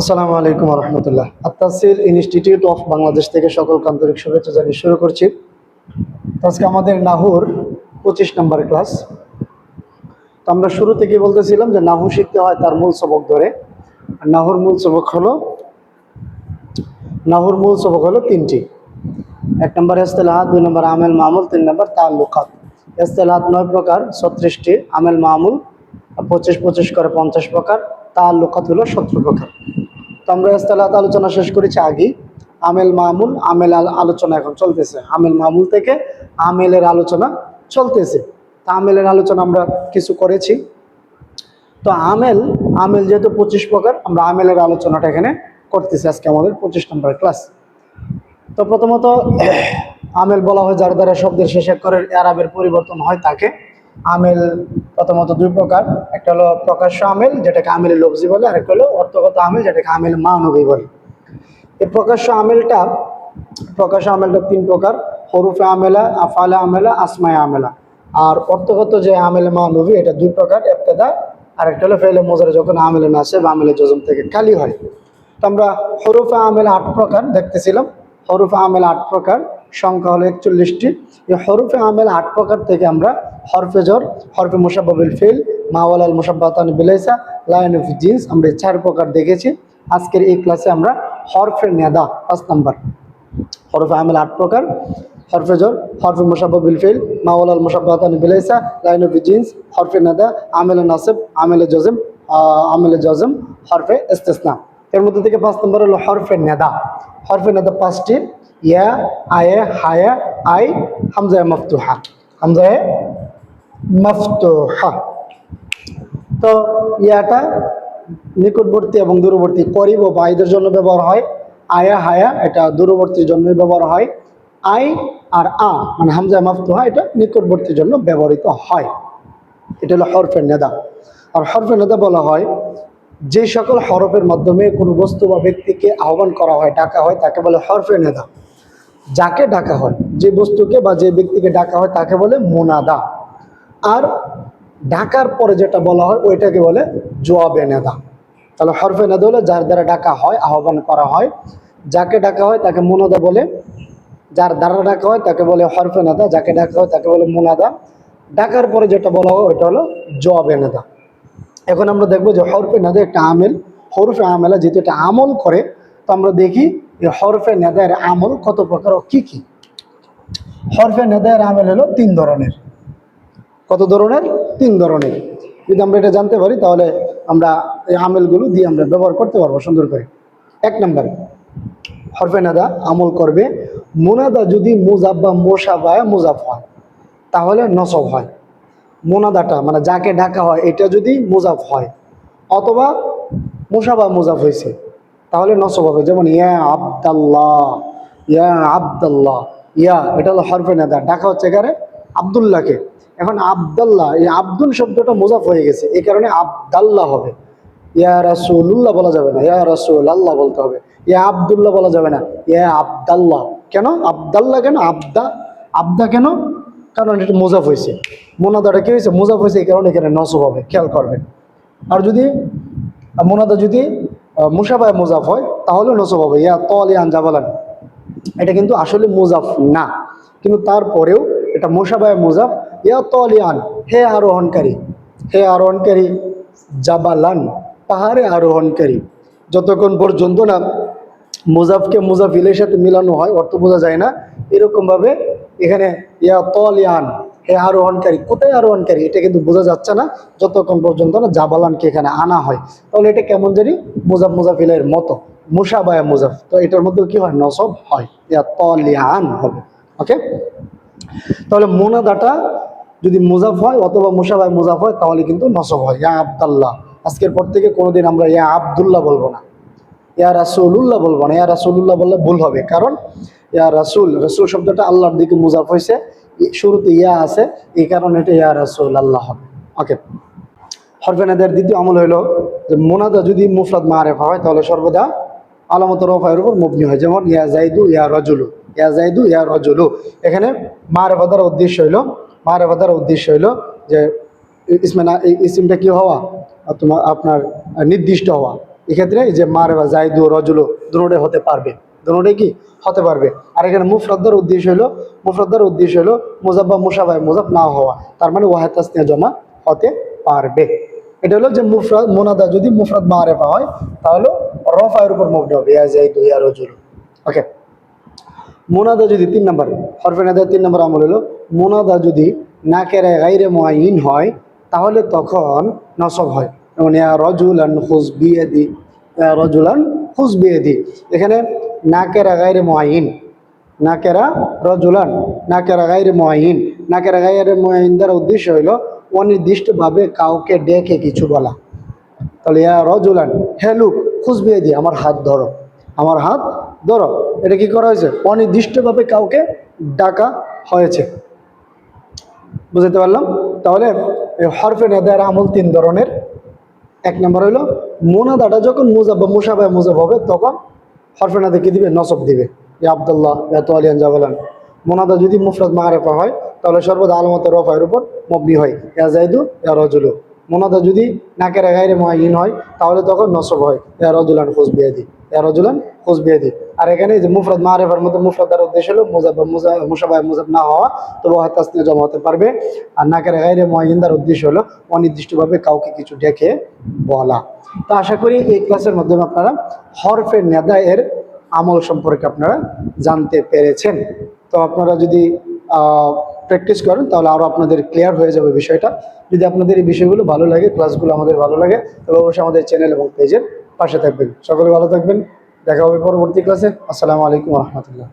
আসসালামু আলাইকুম রহমতুল্লাহ। আত্তাসিল institute of Bangladesh থেকে সকল আন্তরিক শুভেচ্ছা জানিয়ে শুরু করছি। আজকে আমাদের নাহুর 25 নম্বর ক্লাস। তো আমরা শুরু থেকে বলতেছিলাম যে নাহু শিখতে হয় তার মূল সবক ধরে। নাহুর মূল সবক হলো তিনটি। 1 নম্বর ইসতিলাহাত, 2 নম্বর আমেল মামুল, 3 নম্বর তাআল্লুকাত। ইসতিলাহাত 9 প্রকার 36টি, আমেল মামুল 25 করে 50 প্রকার, তাআল্লুকাত হলো 17 প্রকার। তো আমরা ইসতিলাহাত আলোচনা শেষ করেছি আগে। আমেল মামুল, আলোচনা এখন চলতেছে। আমেল মামুল থেকে আমেলের আলোচনা চলতেছে। তা আমেলের আলোচনা আমরা কিছু করেছি। তো আমেল যেহেতু 25 প্রকার, আমরা আমেলের আলোচনাটা এখানে করতেছি। আজকে আমাদের 25 নম্বর ক্লাস। তো প্রথমত আমেল বলা হয় যার দ্বারা শব্দের শেষে অক্ষরের এরাবের পরিবর্তন হয় তাকে। আমেল প্রথমত 2 প্রকার। একটা হলো প্রকাশ্য আমেল, যেটাকে আমেল লফজি বলে, আর একটা হলো অর্থগত আমেল, যেটাকে আমেল মানবী বলে। এই প্রকাশ্য আমেলটা 3 প্রকার: হরুফে আমেলা, আফআলে আমেলা, আসমায়ে আমেলা। আর অর্থগত যে আমেল মানবী, এটা 2 প্রকার: ইবতিদা, আর একটা হলো ফেলে মুজারে, যখন আমেলে নাসিব আমেলে জজম থেকে খালি হয়। তো আমরা হরুফে আমেল 8 প্রকার দেখতেছিলাম। হরুফে আমেল 8 প্রকার, সংখ্যা হলো 41টি। এই হরুফে আমেল 8 প্রকার থেকে আমরা হরফে জর, হরফে মুশাব্বাহ বিল ফিল, মাওয়ালাল মুশাব্বাহাতান বিলাইসা, লাইন অফ জিন্স, আমরা 4 প্রকার দেখেছি। আজকের এই ক্লাসে আমরা হরফে নেদা 5 নাম্বার। হরফে আমেল 8 প্রকার: হরফে জর, হরফে মুশাব্বাহ বিল ফিল, মাওয়ালাল মুশাব্বাহাতান বিলাইসা, লাইন অফ জিন্স, হরফে নেদা, আমেলে নাসিব, আমেলে জজম, হরফে ইস্তিসনা। এর মধ্যে থেকে 5 নম্বর হলো হরফে নেদা। হরফে নেদা 5টি: ইয়া, আয়ে, হায়া, আই, হামজায়ে মাফতুহা। তো ইয়াটা নিকটবর্তী এবং দূরবর্তী, করিব ও বাইদের জন্য ব্যবহার হয়। আয়া, হায়া এটা দূরবর্তীর জন্য ব্যবহার হয়। আই আর মানে হামজায়ে মাফতুহা, এটা নিকটবর্তীর জন্য ব্যবহৃত হয়। এটা হলো হরফে নেদা। আর হরফে নেদা বলা হয় যে সকল হরফের মাধ্যমে কোনো বস্তু বা ব্যক্তিকে আহ্বান করা হয়, ডাকা হয়, তাকে বলে হরফে নেদা। যাকে ডাকা হয়, যে বস্তুকে বা যে ব্যক্তিকে ডাকা হয়, তাকে বলে মুনাদা। আর ডাকার পরে যেটা বলা হয় ওইটাকে বলে জওয়াবে নেদা। তাহলে হরফে নেদা হলো যার দ্বারা ডাকা হয়, আহ্বান করা হয়। যাকে ডাকা হয় তাকে মুনাদা বলে, যার দ্বারা ডাকা হয় তাকে বলে হরফে নেদা, যাকে ডাকা হয় তাকে বলে মুনাদা। ডাকার পরে যেটা বলা হয় ওইটা হলো জওয়াবে নেদা। এখন আমরা দেখবো যে হরফে নেদা একটা আমেল। হরফে আমেলা যেহেতু এটা আমল করে, তো আমরা দেখি যে হরফে নেদার আমল কত প্রকার ও কি কি। হরফে নেদার আমেল হলো 3 ধরনের। কত ধরনের? 3 ধরনের। যদি আমরা এটা জানতে পারি তাহলে আমরা এই আমেলগুলো দিয়ে আমরা ব্যবহার করতে পারবো সুন্দর করে। 1 নম্বর, হরফে নেদা আমল করবে মুনাদা যদি মুজাফ বা মুশাবাহে মুজাফ হয় তাহলে নসব হয়। মুনাদাটা মানে যাকে ডাকা হয় এটা যদি মুজাফ হয় অথবা মুশাবাহ মুজাফ হয়েছে তাহলে নসব হবে। যেমন ইয়া আব্দাল্লাহ, ইয়া আব্দাল্লাহ, ইয়া এটা হলো হরফে নেদা, ডাকা হচ্ছে এখানে আব্দুল্লাহকে। এখন আব্দাল্লাহ, এই আব্দুল শব্দটা মুজাফ হয়ে গেছে, এই কারণে আব্দাল্লাহ হবে। ইয়া রাসূলুল্লাহ বলা যাবে না, ইয়া রাসূল আল্লাহ বলতে হবে। ইয়া আব্দুল্লাহ বলা যাবে না, ইয়া আব্দাল্লাহ। কেন আব্দাল্লাহ? কেন আব্দা কেন? কারণ এটা মুজাফ হয়েছে। মুনাদাটা কি হয়েছে? মুজাফ হয়েছে, এই কারণে এখানে নসব হবে, খেয়াল করবেন। আর যদি মুনাদা যদি মুশাবাহে মুজাফ হয় তাহলে নসব হবে। ইয়া তালিয়ান জাবালান, এটা কিন্তু আসলে মুজাফ না, কিন্তু তারপরেও এটা মুশাবাহে মুজাফ। ইয়া তালিয়ান, হে আরোহণকারী, হে আরোহণকারী, জাবালান পাহাড়ে আরোহণকারী। যতক্ষণ পর্যন্ত না মুজাফকে মুজাফিলের সাথে মিলানো হয় অর্থ বোঝা যায় না। এরকম ভাবে এখানে ইয়া তালিয়ান, হে আরোহণকারী, কোথায় আরোহণকারী এটা কিন্তু বোঝা যাচ্ছে না যতক্ষণ পর্যন্ত না জাবালানকে এখানে আনা হয়। তাহলে এটা কেমন জানি মুজাফিলের মতো, মুশাবাহে মুজাফ। তো এটার মধ্যে কি হয়? নসব হয়, ইয়া তালিয়ান হবে। ওকে, তাহলে মুনাদাটা যদি মুজাফ হয় অথবা মুশাবাহে মুজাফ হয় তাহলে কিন্তু নসব হয়। ইয়া আব্দাল্লাহ, আজকের পর থেকে কোনোদিন আমরা ইয়া আব্দুল্লাহ বলবো না, ইয়া রাসূলুল্লাহ বলবো না। ইয়া রাসূলুল্লাহ বললে ভুল হবে, কারণ ইয়া রাসূল শব্দটা আল্লাহর দিকে মুজাফ হয়েছে, শুরুতে ইয়া আছে, এই কারণে এটা ইয়া রাসূল আল্লাহ হবে। ওকে, হরফে নেদার দ্বিতীয় আমল হলো যে মুনাদা যদি মুফরাদ মারিফা হয় তাহলে সর্বদা আলামত রফায়ের উপর মবনি হয়। যেমন ইয়া জাইদু ইয়া রাজুলু, ইয়া জাইদু ইয়া রাজুলু। এখানে মারিফা দ্বারা উদ্দেশ্য হইলো যে ইসমটা কি হওয়া, আপনার নির্দিষ্ট হওয়া। এক্ষেত্রে এই যে মারে বা জাইদু রজুলু দুটোটাই হতে পারবে, দুটোটাই কি হতে পারবে। আর এখানে মুফরাদার উদ্দেশ্য হলো মুজাব্বা মুশাবাহ মুজাব না হওয়া, তার মানে ওয়াহেদ তাসনিয়া জমা হতে পারবে। এটা হলো যে মুফরাদ মুনাদা যদি মুফরাদ মারেফা হয় তাহলে রফায়ের উপর মবনি হবে, ইয়া জাইদু ইয়া রজুলু। ওকে, মুনাদা যদি 3 নম্বর হরফে নাদার 3 নম্বর আমল হলো মুনাদা যদি নাকেরা গায়রে মুআইয়িন হয় তাহলে তখন নসব হয়। যেমন ইয়া রাজুলান খুজ বিয়াদি, ইয়া রাজুলান খুজ বিয়াদি। এখানে নাকেরা গায়রে মুআইয়িন, নাকেরা রাজুলান, নাকেরা গায়রে মুআইয়িন, নাকেরা গায়রে মুআইয়িন দ্বারা উদ্দেশ্য হলো অনির্দিষ্টভাবে কাউকে ডেকে কিছু বলা। তাহলে ইয়া রাজুলান, হে লোক, খুজ বিয়াদি, আমার হাত ধরো, আমার হাত ধরো। এটা কি করা হয়েছে? অনির্দিষ্টভাবে কাউকে ডাকা হয়েছে। বুঝতে পারলাম? তাহলে এই হরফে নেদার আমল 3 ধরনের। 1 নম্বর হলো মুনাদাটা যখন মুজাব বা মুশাবাহ মুজাব হবে তখন হরফে নেদা কি দিবে? নসব দিবে। ইয়া আব্দুল্লাহ, ইয়া তালিয়ান জাবালান। মুনাদা যদি মুফরাদ মারেফা হয় তাহলে সর্বদা আলামত রফায়ের উপর মবনি হয়, ইয়া জাইদু ইয়া রাজুলু। মুনাদা যদি নাকেরা গায়রে মুআইয়িন হয় তাহলে তখন নসব হয়, ইয়া রাজুলান খুজ বিয়াদি, ইয়া রাজুলান খুজ বিয়াদি। আর এখানে যে মুফরাদ মারেফার মধ্যে মুফরাদার উদ্দেশ্য হলো মুজাব বা মুশাবাহ মুজাব না হওয়া, তবে ওয়াহেদ তাসনিয়া জমা হতে পারবে। আর নাকেরা গায়রে মুআইয়িন দ্বারা উদ্দেশ্য হলো অনির্দিষ্টভাবে কাউকে কিছু ডেকে বলা। তো আশা করি এই ক্লাসের মাধ্যমে আপনারা হরফে নেদা এর আমল সম্পর্কে আপনারা জানতে পেরেছেন। তো আপনারা যদি প্র্যাকটিস করেন তাহলে আরও আপনাদের ক্লিয়ার হয়ে যাবে বিষয়টা। যদি আপনাদের এই বিষয়গুলো ভালো লাগে, ক্লাসগুলো আমাদের ভালো লাগে, তবে অবশ্যই আমাদের চ্যানেল এবং পেজের পাশে থাকবেন। সকলে ভালো থাকবেন, দেখা হবে পরবর্তী ক্লাসে। আসসালামু আলাইকুম রহমতুল্লাহ।